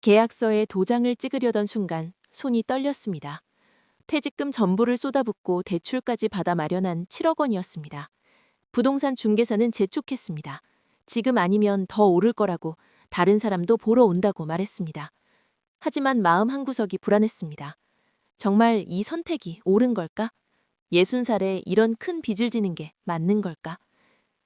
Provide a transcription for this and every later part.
계약서에 도장을 찍으려던 순간 손이 떨렸습니다. 퇴직금 전부를 쏟아붓고 대출까지 받아 마련한 7억 원이었습니다. 부동산 중개사는 재촉했습니다. 지금 아니면 더 오를 거라고, 다른 사람도 보러 온다고 말했습니다. 하지만 마음 한구석이 불안했습니다. 정말 이 선택이 옳은 걸까? 60살에 이런 큰 빚을 지는 게 맞는 걸까?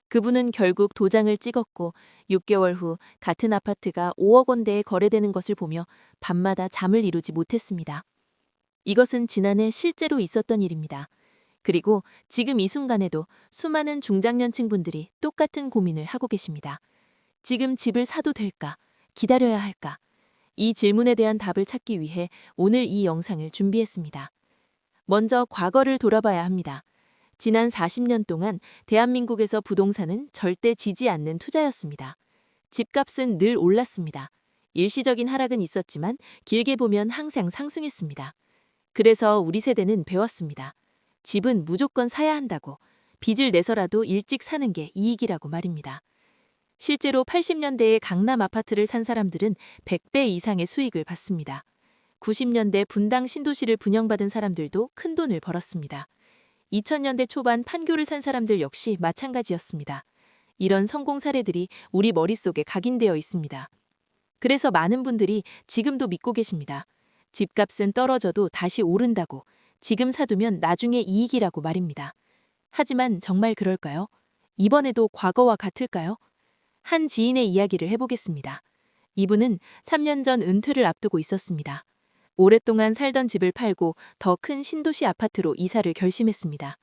그분은 결국 도장을 찍었고 6개월 후 같은 아파트가 5억 원대에 거래되는 것을 보며 밤마다 잠을 이루지 못했습니다. 이것은 지난해 실제로 있었던 일입니다. 그리고 지금 이 순간에도 수많은 중장년층 분들이 똑같은 고민을 하고 계십니다. 지금 집을 사도 될까? 기다려야 할까? 이 질문에 대한 답을 찾기 위해 오늘 이 영상을 준비했습니다. 먼저 과거를 돌아봐야 합니다. 지난 40년 동안 대한민국에서 부동산은 절대 지지 않는 투자였습니다. 집값은 늘 올랐습니다. 일시적인 하락은 있었지만 길게 보면 항상 상승했습니다. 그래서 우리 세대는 배웠습니다. 집은 무조건 사야 한다고, 빚을 내서라도 일찍 사는 게 이익이라고 말입니다. 실제로 80년대에 강남 아파트를 산 사람들은 100배 이상의 수익을 받습니다. 90년대 분당 신도시를 분양받은 사람들도 큰 돈을 벌었습니다. 2000년대 초반 판교를 산 사람들 역시 마찬가지였습니다. 이런 성공 사례들이 우리 머릿속에 각인되어 있습니다. 그래서 많은 분들이 지금도 믿고 계십니다. 집값은 떨어져도 다시 오른다고, 지금 사두면 나중에 이익이라고 말입니다. 하지만 정말 그럴까요? 이번에도 과거와 같을까요? 한 지인의 이야기를 해보겠습니다. 이분은 3년 전 은퇴를 앞두고 있었습니다. 오랫동안 살던 집을 팔고 더 큰 신도시 아파트로 이사를 결심했습니다.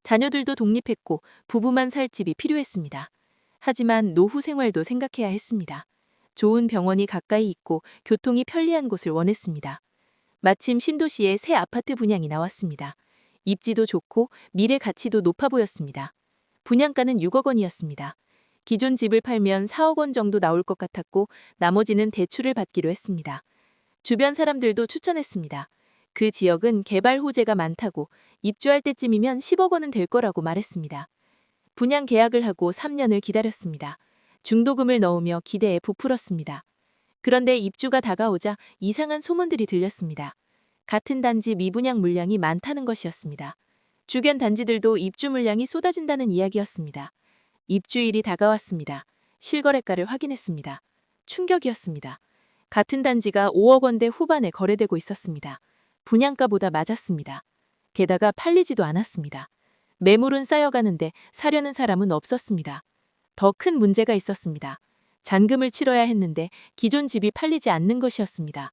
자녀들도 독립했고 부부만 살 집이 필요했습니다. 하지만 노후 생활도 생각해야 했습니다. 좋은 병원이 가까이 있고 교통이 편리한 곳을 원했습니다. 마침 신도시에 새 아파트 분양이 나왔습니다. 입지도 좋고 미래 가치도 높아 보였습니다. 분양가는 6억 원이었습니다. 기존 집을 팔면 4억 원 정도 나올 것 같았고 나머지는 대출을 받기로 했습니다. 주변 사람들도 추천했습니다. 그 지역은 개발 호재가 많다고, 입주할 때쯤이면 10억 원은 될 거라고 말했습니다. 분양 계약을 하고 3년을 기다렸습니다. 중도금을 넣으며 기대에 부풀었습니다. 그런데 입주가 다가오자 이상한 소문들이 들렸습니다. 같은 단지 미분양 물량이 많다는 것이었습니다. 주변 단지들도 입주 물량이 쏟아진다는 이야기였습니다. 입주일이 다가왔습니다. 실거래가를 확인했습니다. 충격이었습니다. 같은 단지가 5억 원대 후반에 거래되고 있었습니다. 분양가보다 맞았습니다. 게다가 팔리지도 않았습니다. 매물은 쌓여가는데 사려는 사람은 없었습니다. 더 큰 문제가 있었습니다. 잔금을 치러야 했는데 기존 집이 팔리지 않는 것이었습니다.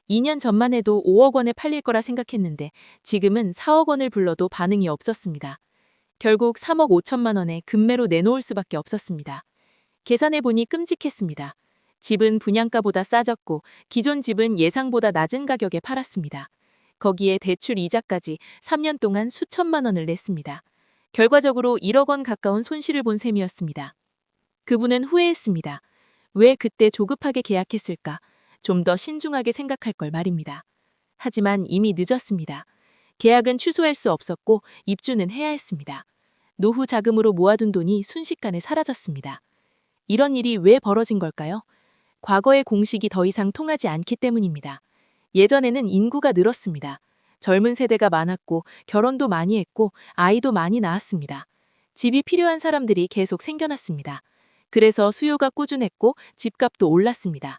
2년 전만 해도 5억 원에 팔릴 거라 생각했는데 지금은 4억 원을 불러도 반응이 없었습니다. 결국 3억 5천만 원에 급매로 내놓을 수밖에 없었습니다. 계산해보니 끔찍했습니다. 집은 분양가보다 싸졌고 기존 집은 예상보다 낮은 가격에 팔았습니다. 거기에 대출 이자까지 3년 동안 수천만 원을 냈습니다. 결과적으로 1억 원 가까운 손실을 본 셈이었습니다. 그분은 후회했습니다. 왜 그때 조급하게 계약했을까? 좀 더 신중하게 생각할 걸 말입니다. 하지만 이미 늦었습니다. 계약은 취소할 수 없었고 입주는 해야 했습니다. 노후 자금으로 모아둔 돈이 순식간에 사라졌습니다. 이런 일이 왜 벌어진 걸까요? 과거의 공식이 더 이상 통하지 않기 때문입니다. 예전에는 인구가 늘었습니다. 젊은 세대가 많았고 결혼도 많이 했고 아이도 많이 낳았습니다. 집이 필요한 사람들이 계속 생겨났습니다. 그래서 수요가 꾸준했고 집값도 올랐습니다.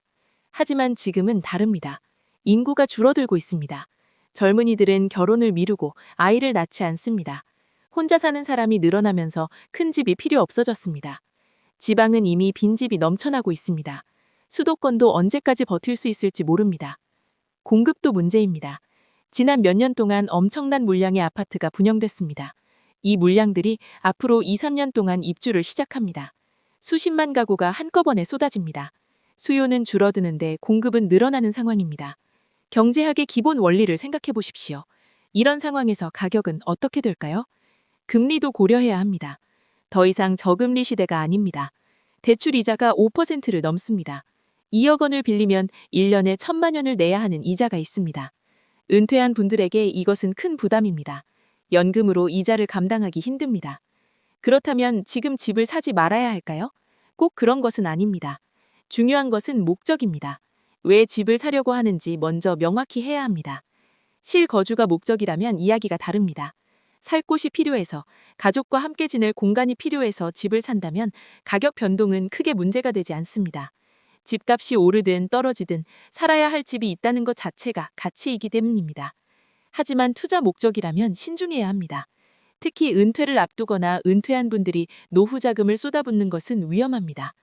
하지만 지금은 다릅니다. 인구가 줄어들고 있습니다. 젊은이들은 결혼을 미루고 아이를 낳지 않습니다. 혼자 사는 사람이 늘어나면서 큰 집이 필요 없어졌습니다. 지방은 이미 빈집이 넘쳐나고 있습니다. 수도권도 언제까지 버틸 수 있을지 모릅니다. 공급도 문제입니다. 지난 몇 년 동안 엄청난 물량의 아파트가 분양됐습니다. 이 물량들이 앞으로 2, 3년 동안 입주를 시작합니다. 수십만 가구가 한꺼번에 쏟아집니다. 수요는 줄어드는데 공급은 늘어나는 상황입니다. 경제학의 기본 원리를 생각해 보십시오. 이런 상황에서 가격은 어떻게 될까요? 금리도 고려해야 합니다. 더 이상 저금리 시대가 아닙니다. 대출 이자가 5%를 넘습니다. 2억 원을 빌리면 1년에 1,000만 원을 내야 하는 이자가 있습니다. 은퇴한 분들에게 이것은 큰 부담입니다. 연금으로 이자를 감당하기 힘듭니다. 그렇다면 지금 집을 사지 말아야 할까요? 꼭 그런 것은 아닙니다. 중요한 것은 목적입니다. 왜 집을 사려고 하는지 먼저 명확히 해야 합니다. 실거주가 목적이라면 이야기가 다릅니다. 살 곳이 필요해서, 가족과 함께 지낼 공간이 필요해서 집을 산다면 가격 변동은 크게 문제가 되지 않습니다. 집값이 오르든 떨어지든 살아야 할 집이 있다는 것 자체가 가치이기 때문입니다. 하지만 투자 목적이라면 신중해야 합니다. 특히 은퇴를 앞두거나 은퇴한 분들이 노후 자금을 쏟아붓는 것은 위험합니다.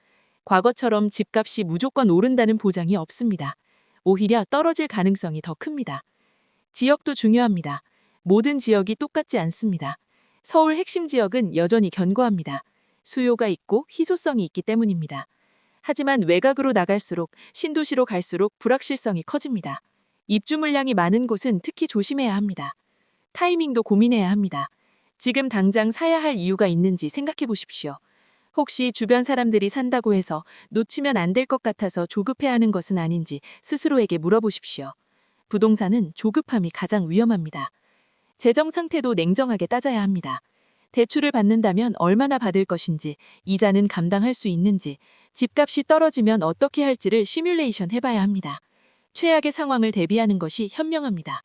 과거처럼 집값이 무조건 오른다는 보장이 없습니다. 오히려 떨어질 가능성이 더 큽니다. 지역도 중요합니다. 모든 지역이 똑같지 않습니다. 서울 핵심 지역은 여전히 견고합니다. 수요가 있고 희소성이 있기 때문입니다. 하지만 외곽으로 나갈수록, 신도시로 갈수록 불확실성이 커집니다. 입주 물량이 많은 곳은 특히 조심해야 합니다. 타이밍도 고민해야 합니다. 지금 당장 사야 할 이유가 있는지 생각해 보십시오. 혹시 주변 사람들이 산다고 해서 놓치면 안 될 것 같아서 조급해하는 것은 아닌지 스스로에게 물어보십시오. 부동산은 조급함이 가장 위험합니다. 재정 상태도 냉정하게 따져야 합니다. 대출을 받는다면 얼마나 받을 것인지, 이자는 감당할 수 있는지, 집값이 떨어지면 어떻게 할지를 시뮬레이션 해봐야 합니다. 최악의 상황을 대비하는 것이 현명합니다.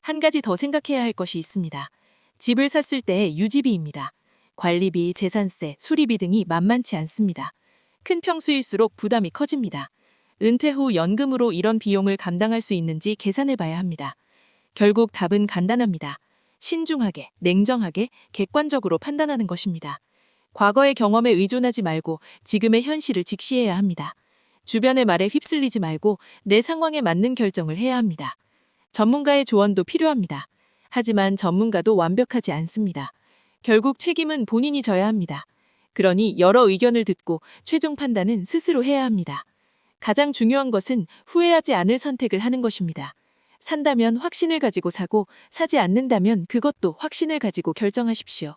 한 가지 더 생각해야 할 것이 있습니다. 집을 샀을 때의 유지비입니다. 관리비, 재산세, 수리비 등이 만만치 않습니다. 큰 평수일수록 부담이 커집니다. 은퇴 후 연금으로 이런 비용을 감당할 수 있는지 계산해 봐야 합니다. 결국 답은 간단합니다. 신중하게, 냉정하게, 객관적으로 판단하는 것입니다. 과거의 경험에 의존하지 말고 지금의 현실을 직시해야 합니다. 주변의 말에 휩쓸리지 말고 내 상황에 맞는 결정을 해야 합니다. 전문가의 조언도 필요합니다. 하지만 전문가도 완벽하지 않습니다. 결국 책임은 본인이 져야 합니다. 그러니 여러 의견을 듣고 최종 판단은 스스로 해야 합니다. 가장 중요한 것은 후회하지 않을 선택을 하는 것입니다. 산다면 확신을 가지고 사고, 사지 않는다면 그것도 확신을 가지고 결정하십시오.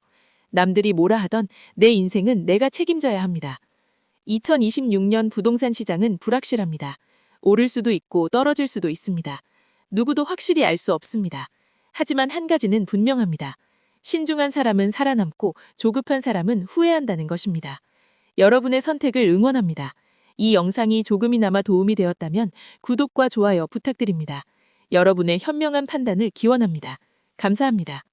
남들이 뭐라 하던 내 인생은 내가 책임져야 합니다. 2026년 부동산 시장은 불확실합니다. 오를 수도 있고 떨어질 수도 있습니다. 누구도 확실히 알 수 없습니다. 하지만 한 가지는 분명합니다. 신중한 사람은 살아남고 조급한 사람은 후회한다는 것입니다. 여러분의 선택을 응원합니다. 이 영상이 조금이나마 도움이 되었다면 구독과 좋아요 부탁드립니다. 여러분의 현명한 판단을 기원합니다. 감사합니다.